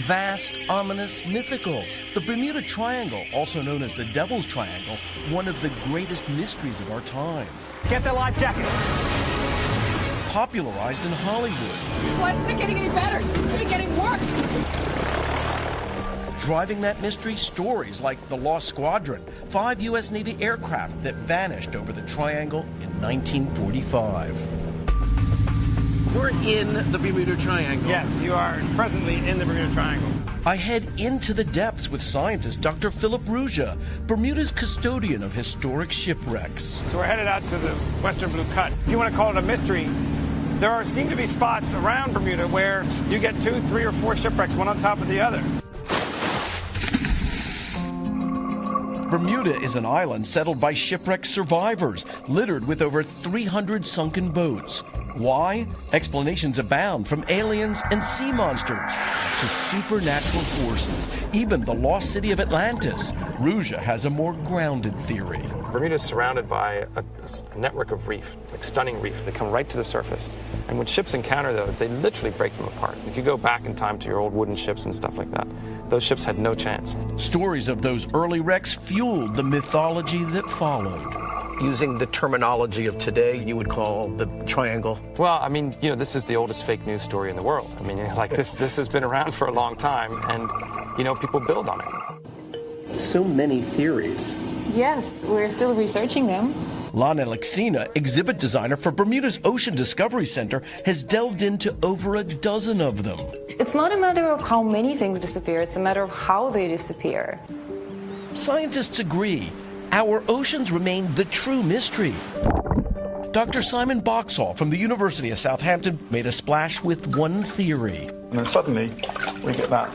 Vast, ominous, mythical. The Bermuda Triangle, also known as the Devil's Triangle, one of the greatest mysteries of our time. Get the life jacket. Popularized in Hollywood. Why isn't it getting any better? It's really getting worse. Driving that mystery, stories like the Lost Squadron, 5 U.S. Navy aircraft that vanished over the Triangle in 1945. We're in the Bermuda Triangle. Yes, you are presently in the Bermuda Triangle. I head into the depths with scientist Dr. Philip Ruja, Bermuda's custodian of historic shipwrecks. So we're headed out to the Western Blue Cut. If you want to call it a mystery, there seem to be spots around Bermuda where you get 2, 3, or 4 shipwrecks, one on top of the other. Bermuda is an island settled by shipwreck survivors, littered with over 300 sunken boats. Why? Explanations abound, from aliens and sea monsters to supernatural forces, even the lost city of Atlantis. Ruja has a more grounded theory. Bermuda is surrounded by a network of reef, like stunning reef. They come right to the surface. And when ships encounter those, they literally break them apart. If you go back in time to your old wooden ships and stuff like that, those ships had no chance. Stories of those early wrecks fueled the mythology that followed. Using the terminology of today, you would call the triangle. Well, I mean, you know, this is the oldest fake news story in the world. I mean, like this has been around for a long time, and, you know, people build on it. So many theories. Yes, we're still researching them. Lana Alexina, exhibit designer for Bermuda's Ocean Discovery Center, has delved into over a dozen of them. It's not a matter of how many things disappear, it's a matter of how they disappear. Scientists agree. Our oceans remain the true mystery. Dr. Simon Boxall from the University of Southampton made a splash with one theory. And then suddenly we get that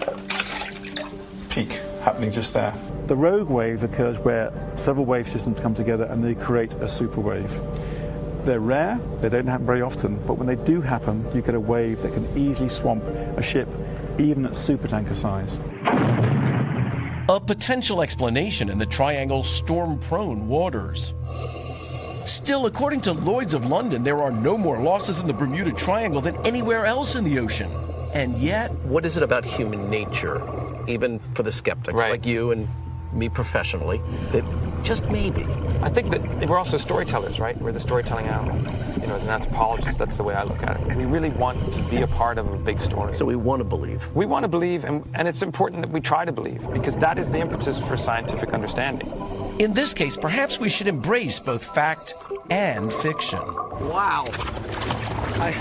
peak happening just there. The rogue wave occurs where several wave systems come together and they create a superwave. They're rare, they don't happen very often, but when they do happen, you get a wave that can easily swamp a ship, even at supertanker size. A potential explanation in the Triangle's storm-prone waters. Still, according to Lloyd's of London, there are no more losses in the Bermuda Triangle than anywhere else in the ocean. And yet... What is it about human nature, even for the skeptics like you and me professionally, that just maybe? I think that we're also storytellers, right? We're the storytelling animal. You know, as an anthropologist, that's the way I look at it. We really want to be a part of a big story. So we want to believe. We want to believe, and it's important that we try to believe, because that is the impetus for scientific understanding. In this case, perhaps we should embrace both fact and fiction. Wow. I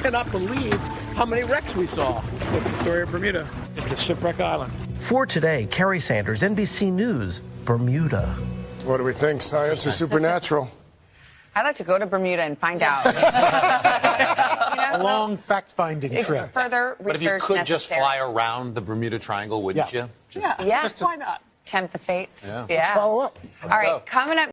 cannot believe how many wrecks we saw. It's the story of Bermuda. It's a shipwreck island. For today, Kerry Sanders, NBC News, Bermuda. What do we think? Science or supernatural? I'd like to go to Bermuda and find out. A long fact-finding trip. Further research But if you could necessary. just fly around the Bermuda Triangle, wouldn't you? Yeah. Why not? Tempt the fates. Yeah. Yeah. Let's follow up. All right, coming up.